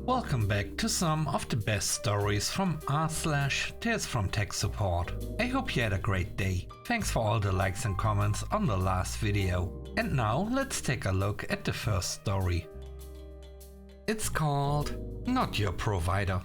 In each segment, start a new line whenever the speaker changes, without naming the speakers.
Welcome back to some of the best stories from r/TalesFromTechSupport. I hope you had a great day. Thanks for all the likes and comments on the last video. And now let's take a look at the first story. It's called Not Your Provider.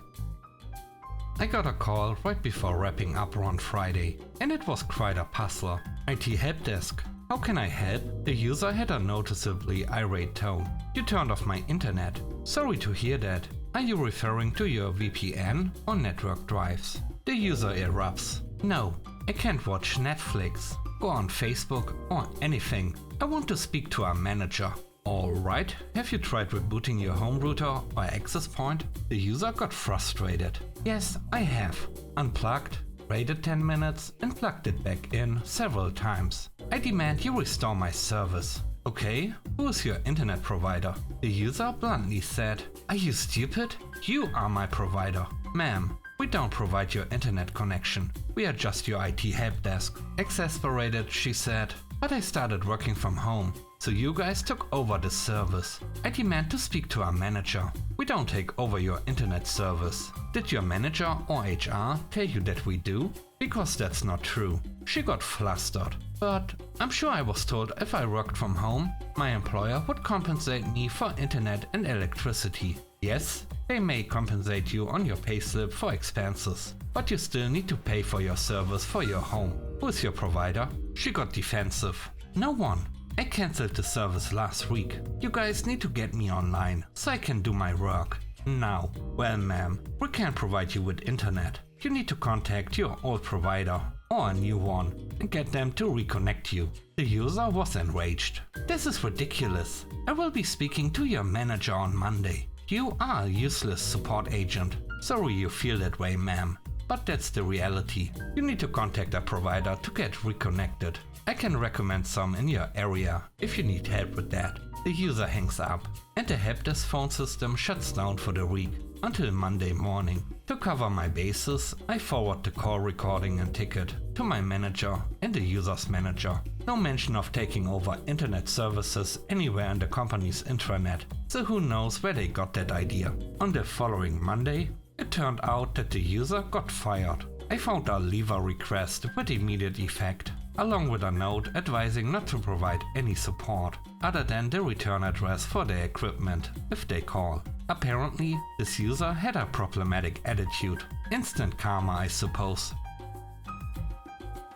I got a call right before wrapping up on Friday, and it was quite a puzzler. IT help desk. How can I help? The user had a noticeably irate tone. You turned off my internet. Sorry to hear that. Are you referring to your VPN or network drives? The user erupts. No, I can't watch Netflix, go on Facebook or anything. I want to speak to our manager. Alright, have you tried rebooting your home router or access point? The user got frustrated. Yes, I have. Unplugged, waited 10 minutes and plugged it back in several times. I demand you restore my service. Okay, who is your internet provider? The user bluntly said, Are you stupid? You are my provider. Ma'am, we don't provide your internet connection. We are just your IT help desk. Exasperated, she said, but I started working from home, so you guys took over the service. I demand to speak to our manager. We don't take over your internet service. Did your manager or HR tell you that we do? Because that's not true. She got flustered. But I'm sure I was told if I worked from home, my employer would compensate me for internet and electricity. Yes, they may compensate you on your payslip for expenses, but you still need to pay for your service for your home. Who is your provider? She got defensive. No one. I cancelled the service last week. You guys need to get me online so I can do my work. Now, well ma'am, we can't provide you with internet. You need to contact your old provider or a new one and get them to reconnect you. The user was enraged. This is ridiculous. I will be speaking to your manager on Monday. You are a useless support agent. Sorry you feel that way, ma'am, but that's the reality. You need to contact a provider to get reconnected. I can recommend some in your area if you need help with that. The user hangs up and the helpdesk phone system shuts down for the week until Monday morning. To cover my bases, I forward the call recording and ticket to my manager and the user's manager. No mention of taking over internet services anywhere in the company's intranet, so who knows where they got that idea. On the following Monday, it turned out that the user got fired. I found a leaver request with immediate effect, along with a note advising not to provide any support other than the return address for their equipment if they call. Apparently, this user had a problematic attitude. Instant karma, I suppose.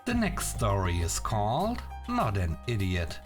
The next story is called Not an Idiot.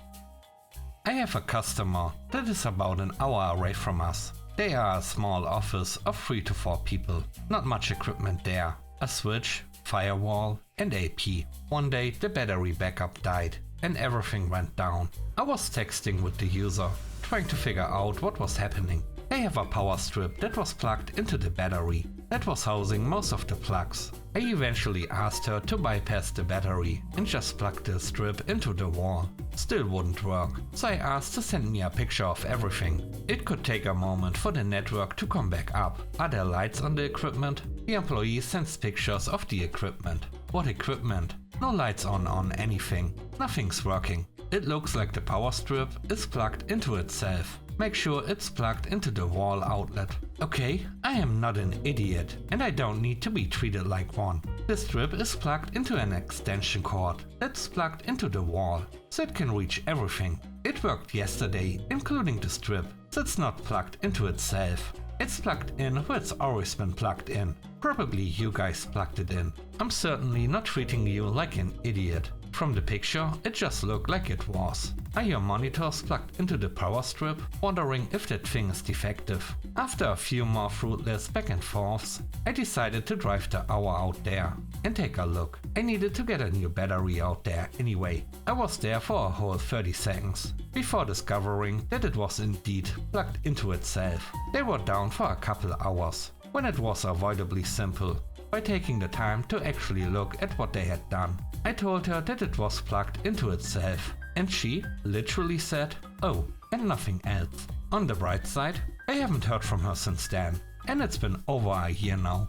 I have a customer that is about an hour away from us. They are a small office of 3 to 4 people. Not much equipment there. A switch, firewall and AP. One day the battery backup died and everything went down. I was texting with the user, trying to figure out what was happening. They have a power strip that was plugged into the battery that was housing most of the plugs. I eventually asked her to bypass the battery and just plug the strip into the wall. Still wouldn't work, so I asked to send me a picture of everything. It could take a moment for the network to come back up. Are there lights on the equipment? The employee sends pictures of the equipment. What equipment? No lights on anything. Nothing's working. It looks like the power strip is plugged into itself. Make sure it's plugged into the wall outlet. Okay, I am not an idiot and I don't need to be treated like one. The strip is plugged into an extension cord that's plugged into the wall, so it can reach everything. It worked yesterday, including the strip, so it's not plugged into itself. It's plugged in where it's always been plugged in. Probably you guys plugged it in. I'm certainly not treating you like an idiot. From the picture, it just looked like it was. Are your monitors plugged into the power strip? Wondering if that thing is defective. After a few more fruitless back and forths, I decided to drive the hour out there and take a look. I needed to get a new battery out there anyway. I was there for a whole 30 seconds before discovering that it was indeed plugged into itself. They were down for a couple hours when it was avoidably simple by taking the time to actually look at what they had done. I told her that it was plugged into itself, and she literally said, "Oh," and nothing else. On the bright side, I haven't heard from her since then, and it's been over a year now.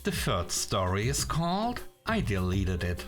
The third story is called I Deleted It.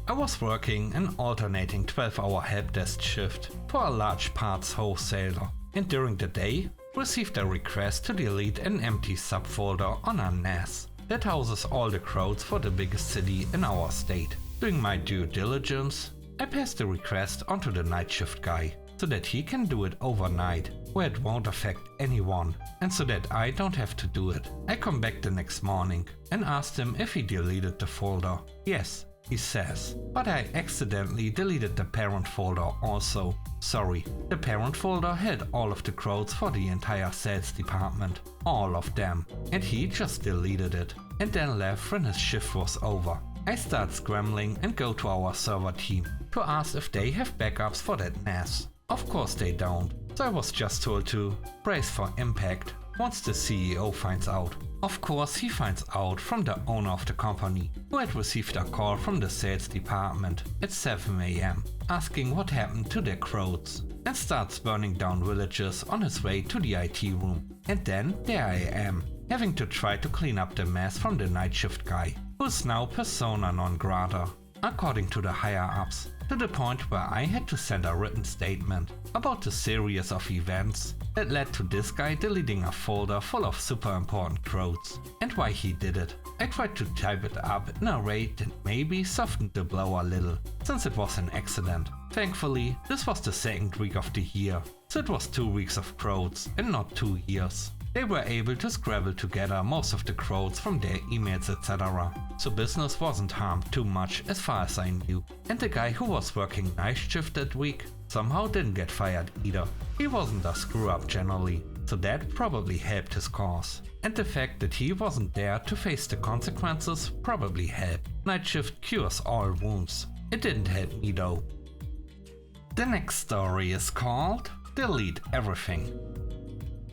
I was working an alternating 12-hour helpdesk shift for a large parts wholesaler. and during the day received a request to delete an empty subfolder on our NAS that houses all the codes for the biggest city in our state. Doing my due diligence, I passed the request onto the night shift guy so that he can do it overnight where it won't affect anyone and so that I don't have to do it. I come back the next morning and asked him if he deleted the folder. Yes, he says, but I accidentally deleted the parent folder also. Sorry, the parent folder had all of the codes for the entire sales department, all of them, and he just deleted it and then left when his shift was over. I start scrambling and go to our server team to ask if they have backups for that NAS. Of course they don't, so I was just told to brace for impact once the CEO finds out. Of course he finds out from the owner of the company, who had received a call from the sales department at 7 AM asking what happened to their codes, and starts burning down villages on his way to the IT room. And then there I am, having to try to clean up the mess from the night shift guy, who is now persona non grata, according to the higher ups, to the point where I had to send a written statement about the series of events that led to this guy deleting a folder full of super important codes and why he did it. I tried to type it up in a rate that maybe softened the blow a little, since it was an accident. Thankfully, this was the second week of the year, so it was 2 weeks of codes and not 2 years. They were able to scrabble together most of the codes from their emails etc. So business wasn't harmed too much as far as I knew. And the guy who was working night shift that week somehow didn't get fired either. He wasn't a screw up generally, so that probably helped his cause. And the fact that he wasn't there to face the consequences probably helped. Night shift cures all wounds. It didn't help me though. The next story is called Delete Everything.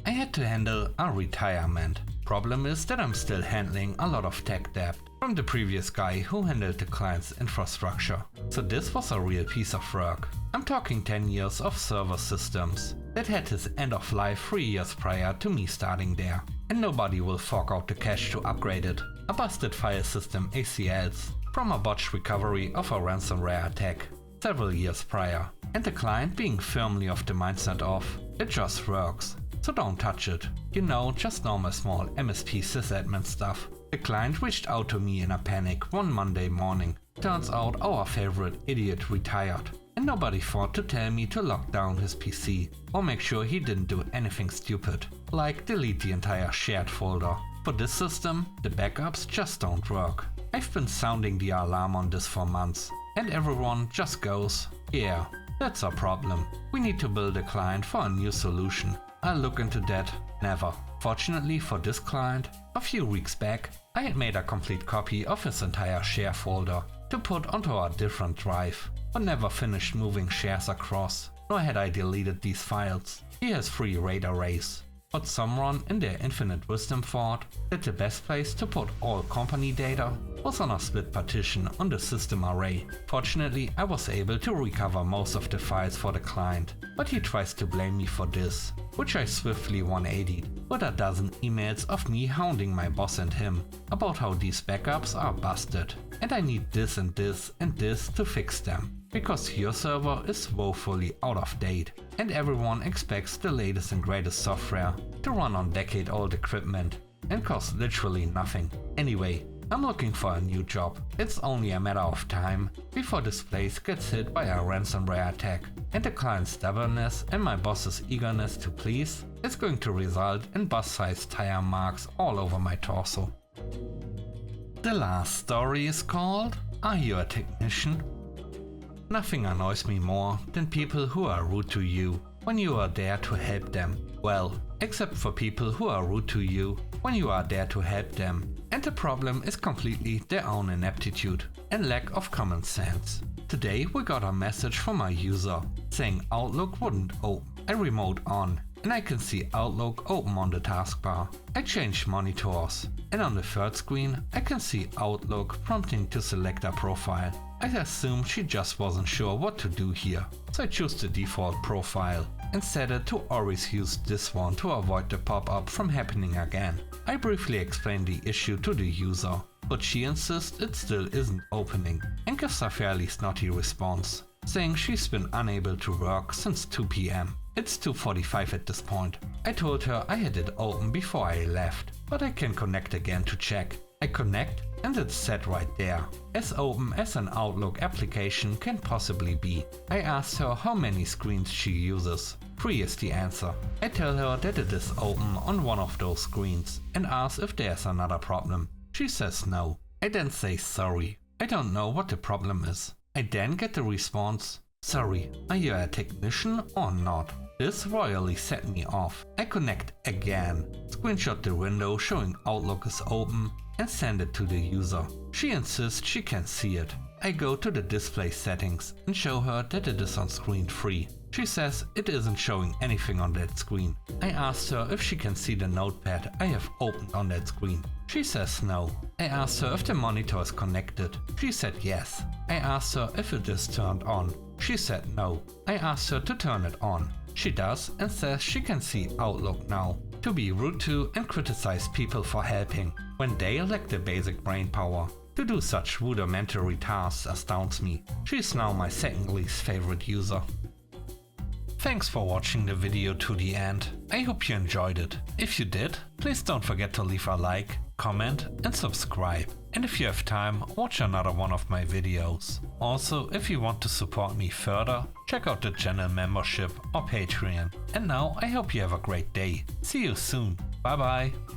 I had to handle a retirement. Problem is that I'm still handling a lot of tech debt from the previous guy who handled the client's infrastructure. So this was a real piece of work. I'm talking 10 years of server systems that had his end of life 3 years prior to me starting there. And nobody will fork out the cash to upgrade it. A busted file system ACLs from a botched recovery of a ransomware attack several years prior. And the client being firmly of the mindset of, it just works. So don't touch it. You know, just normal small MSP sysadmin stuff. The client reached out to me in a panic one Monday morning. Turns out our favorite idiot retired. And nobody thought to tell me to lock down his PC or make sure he didn't do anything stupid, like delete the entire shared folder. For this system, the backups just don't work. I've been sounding the alarm on this for months, and everyone just goes, yeah, that's a problem. We need to build a client for a new solution. I'll look into that. Never. Fortunately for this client, a few weeks back, I had made a complete copy of his entire share folder to put onto a different drive, but never finished moving shares across, nor had I deleted these files. He has 3 RAID arrays, but someone in their infinite wisdom thought that the best place to put all company data was on a split partition on the system array. Fortunately, I was able to recover most of the files for the client, but he tries to blame me for this, which I swiftly 180'd with a dozen emails of me hounding my boss and him about how these backups are busted, and I need this and this and this to fix them, because your server is woefully out of date, and everyone expects the latest and greatest software to run on decade-old equipment and cost literally nothing. Anyway, I'm looking for a new job. It's only a matter of time before this place gets hit by a ransomware attack, and the client's stubbornness and my boss's eagerness to please is going to result in bus-sized tire marks all over my torso. The last story is called Are You a Technician? Nothing annoys me more than people who are rude to you when you are there to help them. Well, except for people who are rude to you when you are there to help them. And the problem is completely their own ineptitude and lack of common sense. Today we got a message from a user saying Outlook wouldn't open. I remote on and I can see Outlook open on the taskbar. I changed monitors and on the third screen I can see Outlook prompting to select a profile. I assume she just wasn't sure what to do here, so I chose the default profile and set it to always use this one to avoid the pop-up from happening again. I briefly explained the issue to the user, but she insists it still isn't opening and gives a fairly snotty response, saying she's been unable to work since 2 PM. It's 2:45 at this point. I told her I had it open before I left, but I can connect again to check. I connect and it's set right there, as open as an Outlook application can possibly be. I asked her how many screens she uses. 3 is the answer. I tell her that it is open on one of those screens and ask if there's another problem. She says no. I then say sorry. I don't know what the problem is. I then get the response, sorry, are you a technician or not? This royally set me off. I connect again, screenshot the window showing Outlook is open and send it to the user. She insists she can see it. I go to the display settings and show her that it is on screen 3. She says it isn't showing anything on that screen. I asked her if she can see the notepad I have opened on that screen. She says no. I asked her if the monitor is connected. She said yes. I asked her if it is turned on. She said no. I asked her to turn it on. She does and says she can see Outlook now. To be rude to and criticize people for helping when they lack the basic brain power. To do such rudimentary tasks astounds me. She is now my second least favorite user. Thanks for watching the video to the end. I hope you enjoyed it. If you did, please don't forget to leave a like, comment and subscribe. And if you have time, watch another one of my videos. Also, if you want to support me further, check out the channel membership or Patreon. And now I hope you have a great day. See you soon. Bye bye.